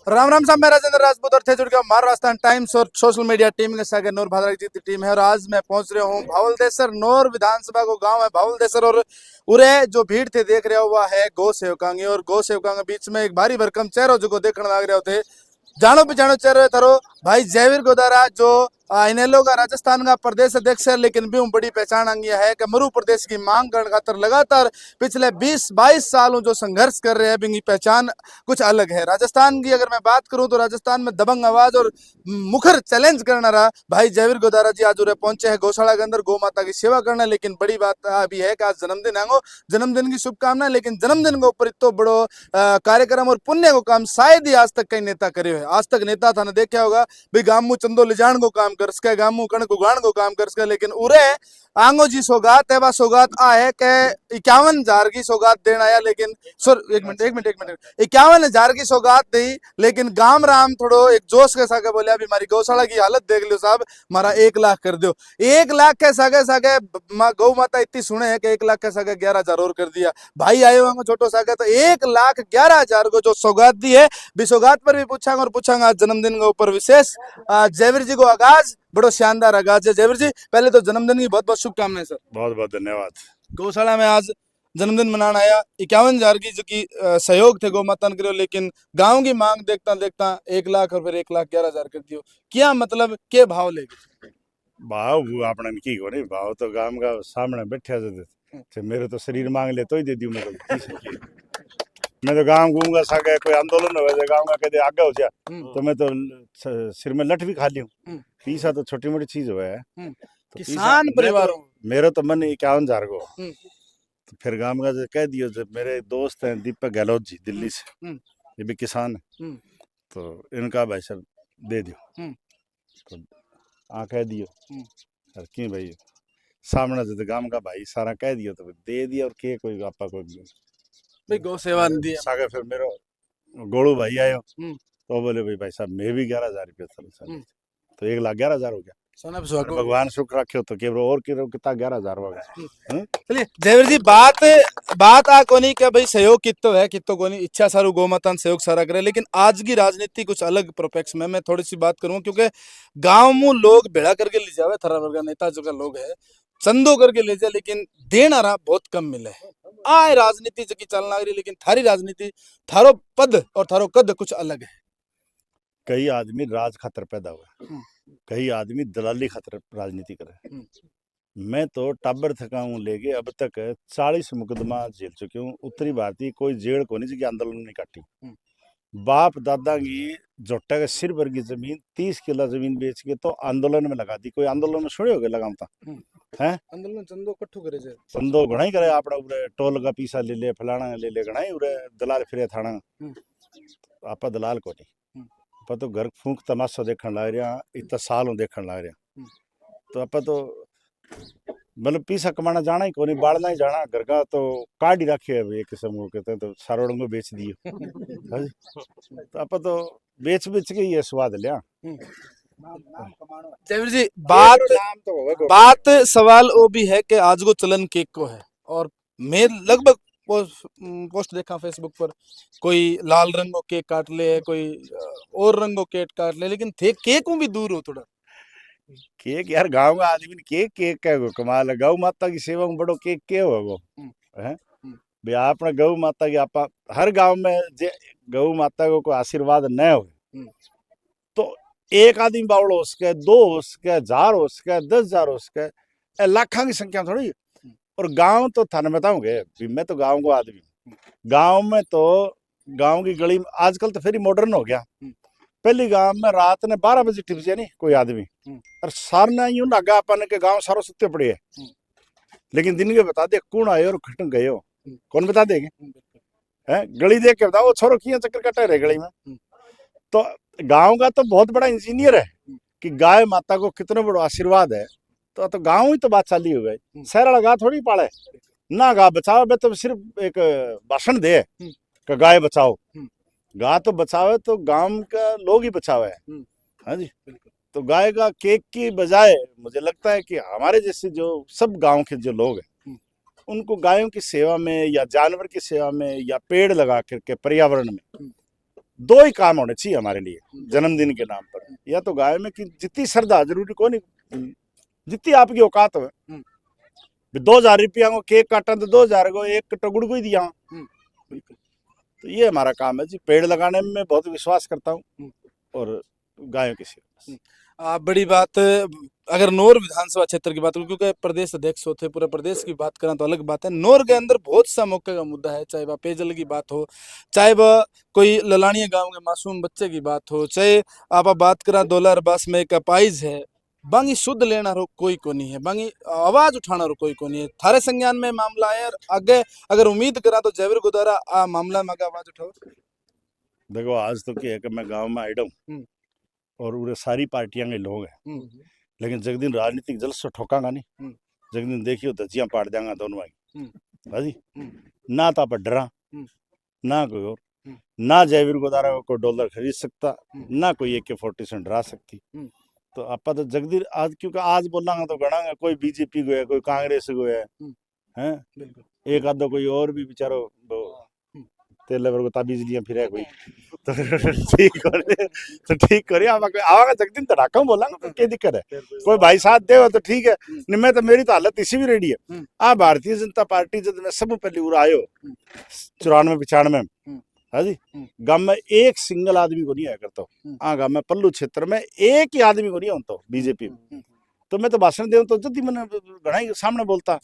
राम राम साहब, मैं राजेंद्र राजपूत और थे जुड़ गया महाराष्ट्र टाइम्स और सोशल मीडिया टीम के साथ नूर भादरा की टीम है। और आज मैं पहुंच रहा हूँ भावलदेसर नूर विधानसभा को गांव है भावलदेसर। और उरे जो भीड़ थे देख रहे हो वह है गौ सेवकांगी। और गौ सेवकांग के बीच में एक भारी भरकम चेहरो जो देखने लग रहे थे। जानो पहचानो चेहरे थारो भाई जयवीर गोदारा जो इनेलो का राजस्थान का प्रदेश अध्यक्ष है, लेकिन भी बड़ी पहचान अंगी है कि मरु प्रदेश की मांग करने खातर लगातार पिछले 20-22 सालों जो संघर्ष कर रहे हैं, बिंगी पहचान कुछ अलग है। राजस्थान की अगर मैं बात करूं तो राजस्थान में दबंग आवाज और मुखर चैलेंज करना रहा भाई जयवीर गोदारा जी आज उरे पहुंचे हैं गौशाला के अंदर गौ माता की सेवा करना। लेकिन बड़ी बात अभी है कि आज जन्मदिन है, जन्मदिन की शुभकामनाएं। लेकिन जन्मदिन के ऊपर इतो बड़ो कार्यक्रम और पुण्य को काम शायद ही आज तक कई नेता करे है। आज तक नेता था ने देखा होगा भाई गामू चंदो लिजाण को काम कर सके, गामू कणक उगाण को काम कर सके। लेकिन उरे आंगो जी सौगात है, सौगात आ है के 51,000 की सौगात देना आया। लेकिन सर एक मिनट 51,000 की सौगात दी, लेकिन गाम राम थोड़ो एक जोश के सागे बोले अभी हमारी गौशाला की हालत देख लो साहब, हमारा 1 लाख कर दो। 1 लाख के सागे सागे गौ माता इतनी सुने है कि 1 लाख के सागे 11,000 और कर दिया। भाई आए होंगे छोटो सागे तो 1,11,000 को जो सौगात दी है, भी सौगात पर भी पूछांगा और पूछांगा जन्मदिन के ऊपर विशेष। जयवीर जी को आगाज बड़ो शानदार आगाज है। जयवीर जी पहले तो जन्मदिन की बहुत बहुत शुभकामनाएं सर। बहुत बहुत धन्यवाद। गौशाला में आज जन्मदिन मनाना आया, 51,000 की जो की सहयोग थे गौ माता ने करो। लेकिन गांव की मांग देखता देखता 1 लाख और फिर 1,11,000 कर दियो। क्या मतलब के भाव लेके भाव आपने की को नहीं भाव तो गांव का सामने बैठा थे मेरे तो शरीर मांग ले तो ही दे दियो। मैं तो गांव घूमूंगा सागे कोई आंदोलन हो जाए गांव का कदे आगे हो जा तो मैं तो सिर में लठ भी खा लियो। पीसा तो छोटी मोटी चीज हुआ है, तो किसान परिवार मेरा तो मन 51,000 को। तो फिर गांव का कह दियो जब मेरे दोस्त हैं दीपक गहलोत जी दिल्ली से, ये भी किसान है, तो इनका भाई साहब दे दियो। तो आ कह दियो सर क्यों भाई सामने से गांव का भाई सारा कह दियो तो दे दिया। और के कोई आपा कोई भाई गौ सेवा दी सागे फिर मेरा गोलू भाई आयो तो बोले भाई साहब मैं भी 11,000 रुपया तो 1,11,000 हो गया। भगवान शुक्र रखे तो केवल और कितना 11,000 हो गया। चलिए जयवीर जी बात आ कोनी क्या भाई सहयोग कितो है कितो कोनी, इच्छा सारू गौ माता सहयोग सारा करे। लेकिन आज की राजनीति कुछ अलग प्रोपेक्स में मैं थोड़ी सी बात करूंगा, क्योंकि गांव में लोग भेड़ा करके ले जावे थरा वर्गा नेता जो का लोग है चंदो करके ले जाए, लेकिन देना रहा बहुत कम मिले। आए राजनीति जो की चलना रही, लेकिन थारी राजनीति थारो पद और थारो कद कुछ अलग है। कई आदमी राज खातर पैदा हुआ, कई आदमी दलाली खातर राजनीति करे। मैं तो टाबर थकाऊं लेके अब तक 40 मुकदमा झेल चुकी हूँ। उत्तरी भारतीय कोई जेल को नहीं आंदोलन नहीं काटी। बाप दादा की जोटा के सिर भर की जमीन 30 किला जमीन बेच के तो आंदोलन में लगा दी। कोई आंदोलन में छोड़े हो गए लगाता है आंदोलन चंदो कट्ठू करे जे चंदो घना ही करे आपड़ा उरे टोल का पीसा ले ले फलाना ले ले घना ही उरे दलाल फिरे थाना। आपा दलाल को नहीं आप तो घर फूंक तमाशा देखने लग रहा, इतना सालों देखने लग रहा। तो आप तो मतलब पीसा कमाना जाना ही को नहीं, बाड़ना ही जाना। घर का तो कार्ड ही रखे है एक किस्म को कहते हैं, तो सारोड़ों को बेच दिए। तो आप तो बेच के ये स्वाद लिया। जयवीर जी बात सवाल वो भी है कि आज को चलन केक को है, और मैं लगभग पोस्ट देखा फेसबुक पर कोई लाल रंग को केक काट ले, कोई और रंग को केक काट ले, लेकिन थे केक भी दूर हो थोड़ा। केक यार गांव का आदमी केक केक का गो कमाल है। गौ माता की सेवा में बड़ो केक के हो गो है भाई। आपने गौ माता की आप हर गांव में जे गौ माता को कोई आशीर्वाद न हो तो एक आदमी बावड़ो हो सके, 2 हो सके, 1000 हो सके, 10,000 हो सके, लाखों की संख्या थोड़ी। और गांव तो थाने बताऊंगे मैं तो गांव को आदमी, गांव में तो गांव की गली में आजकल तो फिर मॉडर्न हो गया। पहली गांव में रात ने 12 बजे टिप जाए नहीं कोई आदमी, और सारना यूं लगा अपन के गांव सारो सुते पड़े है। लेकिन दिन के बता दे कौन आयो और खटन गए हो, कौन बता देंगे है? गली देख के बताओ छोरो किया चक्कर कटा रहे गली में। तो गांव का तो बहुत बड़ा इंजीनियर है कि गाय माता को कितना बड़ा आशीर्वाद है। तो गांव ही तो बात चाली हो गई। शहर वाला गा थोड़ी पाले ना गा बचाओ, बे तो सिर्फ एक भाषण दे कि गाय बचाओ। गाय तो बचावे तो गांव का लोग ही बचावे है। हाँ जी। तो गाय का केक की बजाय मुझे लगता है कि हमारे जैसे जो सब गांव के जो लोग हैं उनको गायों की सेवा में या जानवर की सेवा में या पेड़ लगा करके पर्यावरण में दो ही काम होने चाहिए हमारे लिए जन्मदिन के नाम पर। या तो गाय में कि जितनी श्रद्धा, जरूरी को नहीं, जितनी आपकी औकात हो। 2000 रुपया को केक काटा तो 2000 को एक कट्टा गुड़ को ही दिया। तो ये हमारा काम है जी। पेड़ लगाने में मैं बहुत विश्वास करता हूँ और गायों की सेवा। बड़ी बात, अगर नौर विधानसभा क्षेत्र की बात करूं, क्योंकि प्रदेश अध्यक्ष होते पूरे प्रदेश की बात करें तो अलग बात है। नौर के अंदर बहुत सा मौके का मुद्दा है, चाहे वह पेयजल की बात हो, चाहे वह कोई ललानिया गांव के मासूम बच्चे की बात हो, चाहे आप बात करा डॉलर बस में एक अपाइज है, बांगी शुद्ध लेना रो कोई को नहीं है, बांगी आवाज उठाना रो कोई को नहीं है। थारे संज्ञान में मामला है और आगे अगर उम्मीद करा तो जयवीर गुदारा आ मामला में आवाज उठाओ। देखो आज तो क्या है कि मैं गांव में आया हूँ और उरे सारी पार्टियां के लोग हैं, लेकिन जग दिन राजनीतिक जल से ठोकांगा नहीं, जग दिन देखियो धज्जियां पाड़ देंगा दोनों भाई। हाजी ना तो आप डरा, ना कोई और, ना जयवीर गोदारा को डॉलर खरीद सकता, ना कोई AK-47 डरा सकती। तो आप तो जगदीर आज, क्योंकि आज बोलांगा तो गणांगा कोई बीजेपी को है, कोई कांग्रेस को है, हैं एक आधो कोई और भी बेचारो तेल को ताबीज लिया फिर कोई। तो ठीक करे, तो ठीक करे आवागा जगदीन तड़ाका बोलांगा तो क्या दिक्कत है। कोई भाई साथ दे तो ठीक है, नहीं मैं तो मेरी तो हालत इसी भी रेडी है। भारतीय जनता पार्टी जब मैं सब पहले उरा आयो 94-95 हाँ जी, गांव में एक सिंगल आदमी को नहीं आया करता। गांव में पल्लू क्षेत्र में एक ही आदमी को नहीं होता बीजेपी में। तो मैं तो भाषण दे तो जल्दी मैंने घना ही सामने बोलता।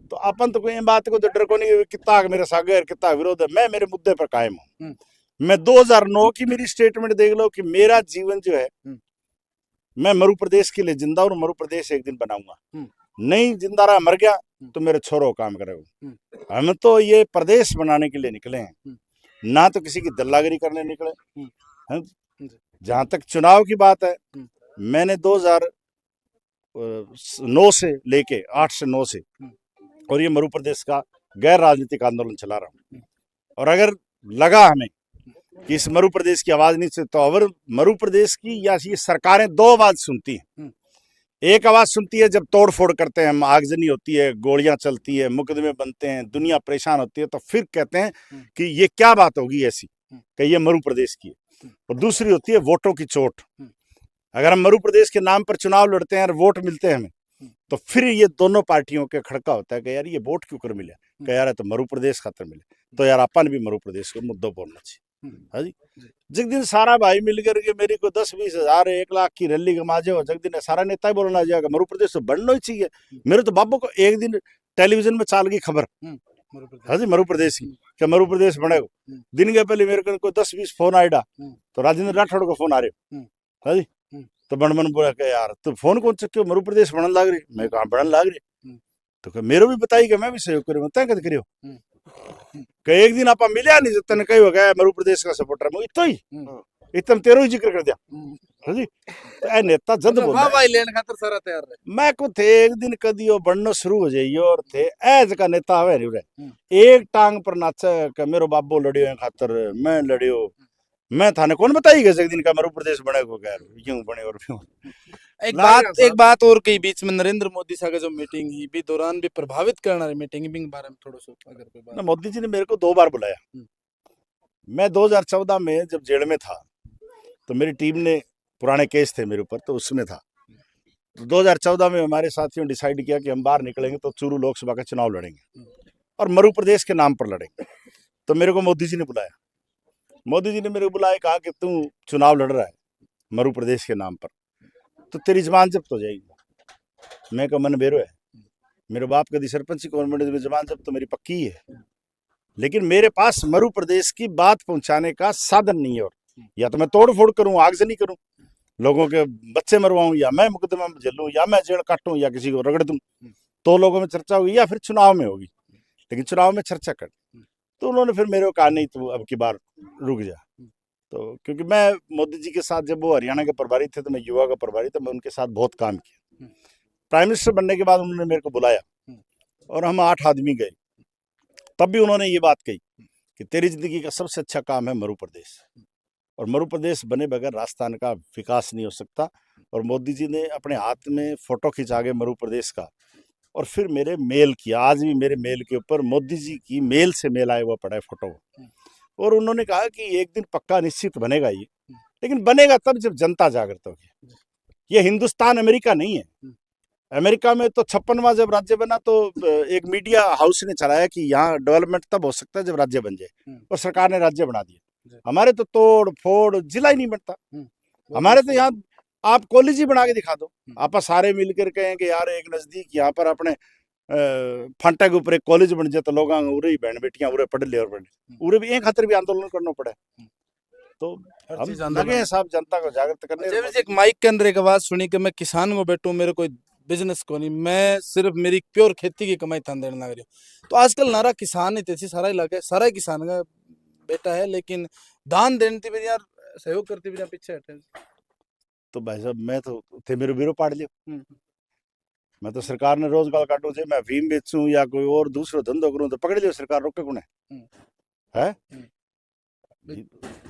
तो अपन तो कोई बात को तो डर को नहीं, कितना मेरे सागर कितना विरोध है, मैं मेरे मुद्दे पर कायम हूँ। मैं 2009 की मेरी स्टेटमेंट देख लो कि मेरा जीवन जो है, मैं मरु प्रदेश के लिए जिंदा और मरु प्रदेश एक दिन बनाऊंगा। नहीं जिंदा रहा मर गया तो मेरे छोरो काम करेगा। हम तो ये प्रदेश बनाने के लिए निकले हैं, ना तो किसी की दल्लागिरी करने निकले। जहां तक चुनाव की बात है, मैंने 2009 से लेके 8 से 9 से और ये मरु प्रदेश का गैर राजनीतिक आंदोलन चला रहा हूँ। और अगर लगा हमें कि इस मरु प्रदेश की आवाज नहीं सुनती, तो अगर मरु प्रदेश की या ये सरकारें दो आवाज सुनती हैं, एक आवाज सुनती है जब तोड़ फोड़ करते हैं, आगजनी होती है, गोलियां चलती है, मुकदमे बनते हैं, दुनिया परेशान होती है, तो फिर कहते हैं कि ये क्या बात होगी ऐसी कि ये मरु प्रदेश की है। और दूसरी होती है वोटों की चोट। अगर हम मरु प्रदेश के नाम पर चुनाव लड़ते हैं और वोट मिलते हैं हमें, तो फिर ये दोनों पार्टियों के खड़का होता है कि यार ये वोट क्यों कर मिले, कि यार तो मरु प्रदेश खातर मिले, तो यार अपन भी मरु प्रदेश को मुद्दों बोलना चाहिए। हाँ जी, जिस दिन सारा भाई मिल करके मेरी को 10-20 हजार 1 लाख की रैली कमा जाओ, जग दिन सारा नेता ही बोलना जाएगा मरु प्रदेश तो बढ़ना ही चाहिए। मेरे तो बाबू को एक दिन टेलीविजन में चाल गई खबर, हाँ जी, मरु प्रदेश की, क्या मरु प्रदेश बनेगा। दिन के पहले मेरे को 10-20 फोन आएगा, तो राजेंद्र राठौड़ को फोन आ रहे, हाँ जी, तो बन बोला कि यार तो फोन कौन चुके मरु प्रदेश बनने लग रही, मैं कहा बनने लग रही, तो मेरे भी बताई कि मैं भी सहयोग करूँ, तय कद करियो। एक दिन आप मिले नहीं, तने कही हो गया मरु प्रदेश का सपोर्टर, मैं इतना ही इतना तेरो ही जिक्र कर दिया। हाँ जी, तो ए नेता जद बोला भाई लेने खातर सारा तैयार है। मैं को थे एक दिन कदियो बढ़ना शुरू हो जाइयो और थे ऐज का नेता आवे रे, एक टांग पर नाचे कि मेरो बाबू लड़ियो है खातर मैं लड़ियो, मैं थाने कौन बताई एक दिन का मरु प्रदेश बने को गैर यूं बने और क्यों। एक बात और कई बीच में नरेंद्र मोदी साहब जो मीटिंग ही भी दौरान भी प्रभावित करना रही मीटिंग के बारे में थोड़ा सा अगर कोई बात। मोदी जी ने मेरे को 2 बार बुलाया। मैं 2014 में जब जेल में था तो मेरी टीम ने, पुराने केस थे मेरे ऊपर, तो उसमें था। तो 2014 में हमारे साथियों ने डिसाइड किया कि हम बाहर निकलेंगे तो चूरू लोकसभा का चुनाव लड़ेंगे और मरु प्रदेश के नाम पर लड़ेंगे। तो मेरे को मोदी जी ने बुलाया, मोदी जी ने मेरे को बुलाया, कहा कि तू चुनाव लड़ रहा है मरु प्रदेश के नाम पर, तो तेरी जबान जब्त हो जाएगी। मैं कहा मन बेरो है, मेरे बाप कभी सरपंच गवर्नमेंट में जबान जब्त तो मेरी पक्की है, लेकिन मेरे पास मरु प्रदेश की बात पहुंचाने का साधन नहीं है। और या तो मैं तोड़ फोड़ करूं, आगजनी करूं, लोगों के बच्चे मरवाऊं, या मैं मुकदमा में झेलूं, या मैं जेल काटूं, या किसी को रगड़ दूं, तो लोगों में चर्चा होगी, या फिर चुनाव में होगी, लेकिन चुनाव में चर्चा कर। तो उन्होंने फिर मेरे को कहा नहीं तू अब की बार रुक जा। तो क्योंकि मैं मोदी जी के साथ, जब वो हरियाणा के प्रभारी थे तो मैं युवा का प्रभारी था, मैं उनके साथ बहुत काम किया। प्राइम मिनिस्टर बनने के बाद उन्होंने मेरे को बुलाया और हम 8 आदमी गए। तब भी उन्होंने ये बात कही कि तेरी जिंदगी का सबसे अच्छा काम है मरु प्रदेश, और मरु प्रदेश बने बगैर राजस्थान का विकास नहीं हो सकता। और मोदी जी ने अपने हाथ में फोटो खिंचा के मरु प्रदेश का, और फिर मेरे मेल किया, आज भी मेरे मेल के ऊपर मोदी जी की मेल से मेल आए हुआ पड़ा है फोटो। और उन्होंने कहा कि एक दिन पक्का निश्चित बनेगा ये, लेकिन बनेगा तब जब जनता जागृत होगी। ये हिंदुस्तान अमेरिका नहीं है। अमेरिका में तो 56वां जब राज्य बना तो एक मीडिया हाउस ने चलाया कि यहाँ डेवलपमेंट तब हो सकता है जब राज्य बन जाए, और सरकार ने राज्य बना दिया। हमारे तो तोड़ फोड़ जिला ही नहीं बनता। हमारे तो यहाँ आप कॉलेज ही बना के दिखा दो, आप सारे मिलकर कहें कि यार एक नजदीक यहाँ पर अपने फांटा के ऊपर एक कॉलेज बन जाए तो लोग उरे ही बहन बेटियां उरे पढ़ ले और पढ़ ले, उरे भी एक खातिर भी आंदोलन करना पड़े। तो हम लगे हैं साहब जनता को जागृत करने। एक माइक के अंदर एक आवाज सुनी कि मैं किसान को बैठू, मेरे कोई बिजनेस को नहीं, मैं सिर्फ मेरी प्योर खेती की कमाई थान देने लग रही हूँ। तो आजकल नारा किसान ही तेजी सारा इलाका सारा किसान का बेटा है, लेकिन दान देने भी यार सहयोग करती भी पीछे हटे। तो भाई साहब मैं तो थे मेरे बीरो पाड़ लियो। मैं तो सरकार ने रोजगार काटू छे, मैं अफीम बेचूं या कोई और दूसरो धंधो करूं तो पकड़ लियो सरकार, रोके कोने है।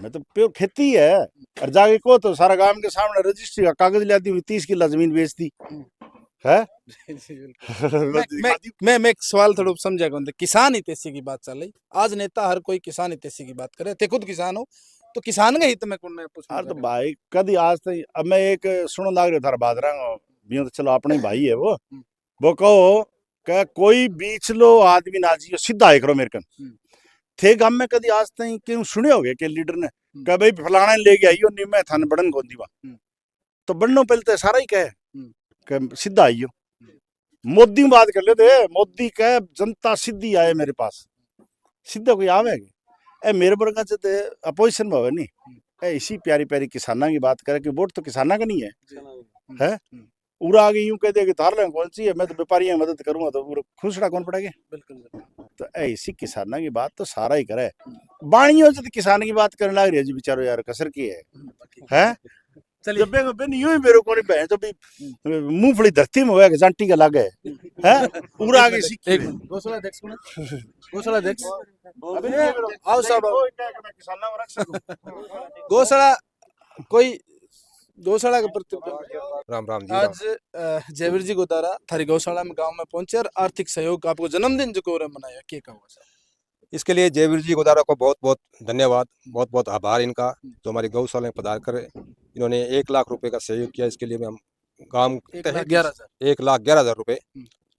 मैं तो प्योर खेती है। और जाके को तो सारा गांव के सामने रजिस्ट्री का कागज लाती हुई 30 किला जमीन बेच दी है। मैं एक सवाल थोड़ा समझा कौन, किसान हितैषी की बात चल रही, आज नेता हर कोई किसान हितैषी की बात करे, थे खुद किसान हो तो किसान के हित में कौन है पूछना। तो भाई कदी आज तक अब मैं एक सुनो लाग रहा था बादरा भी तो चलो अपने भाई है वो कहो क्या कोई बीच लो आदमी ना जियो सीधा एक मेरे कन थे गांव में कदी आज तक क्यों सुने हो गए कि लीडर ने कहा भाई फलाना ले गया यो नहीं मैं थाने बड़न कौन दीवा, तो बढ़नो पहले तो सारा ही कहे सीधा आइयो। मोदी बात कर लेते, मोदी कहे जनता सीधी आए मेरे पास, सीधा कोई आवेगा। ए मेरे वर्गा से अपोजिशन में हो नहीं ए इसी प्यारी प्यारी किसाना की बात करे कि वोट तो किसाना का नहीं है। उरा आगे यूं कह दे कि तार लें कौन सी है, मैं तो व्यापारी मदद करूंगा तो खुशड़ा कौन पड़ेगा। तो ऐसी किसाना की बात तो सारा ही करे। बाणियों से तो किसान की बात करने लग रही है जी बेचारो यार कसर की है। जब बेन यूं ही मेरे को नहीं बहन तो भी मूंगफली धरती में होया कि जांटी का लागे है पूरा आगे सीख गौशाला अध्यक्ष गौशाला अध्यक्ष आओ साहब किसाना को रख सकूं गौशाला कोई गौशाला के प्रति राम राम जी। आज जयवीर जी गोदारा थारी गौशाला में गांव में पहुंचे और आर्थिक सहयोग आपको जन्मदिन जो को मनाया क्या कहोगे। इसके लिए जयवीर जी गोदारा को बहुत बहुत धन्यवाद, बहुत बहुत आभार इनका जो हमारी गौशाला में पधार कर इन्होंने 1 लाख रुपए का सहयोग किया। इसके लिए हम गांव 1,11,000 रुपए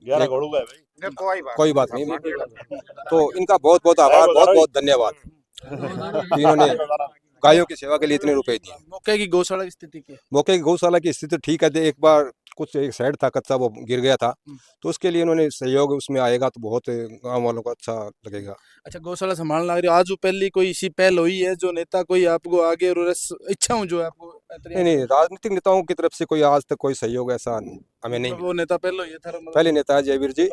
11 घोड़ू गए भाई कोई बात नहीं, तो इनका बहुत बहुत आभार, बहुत बहुत धन्यवाद। इन्होंने गायों की सेवा के लिए इतने रुपए दिए। मौके की गौशाला की स्थिति क्या? मौके की गौशाला की स्थिति ठीक है। एक बार कुछ एक साइड था कच्चा वो गिर गया था, तो उसके लिए इन्होंने सहयोग उसमें आएगा तो बहुत गांव वालों को अच्छा लगेगा। अच्छा गौशाला संभालना लग रही आज पहली कोई इसी पहल हुई है जो नेता कोई आपको आगे और इच्छा हूँ जो आपको नहीं राजनीतिक नेताओं की तरफ से कोई आज तक कोई सहयोग ऐसा हमें नहीं। वो नेता पहले नेता है जयवीर जी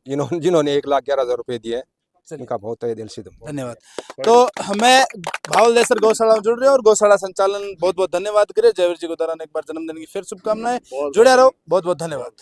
जिन्होंने 1,11,000 रुपए दिए, इनका बहुत दिल से धन्यवाद। तो हमें भावल देसर गौशाला में जुड़ रहे हो और गौशाला संचालन बहुत बहुत धन्यवाद करे। जयवीर जी को दौरान एक बार जन्मदिन की फिर शुभकामनाएं, जुड़े रहो, बहुत बहुत धन्यवाद।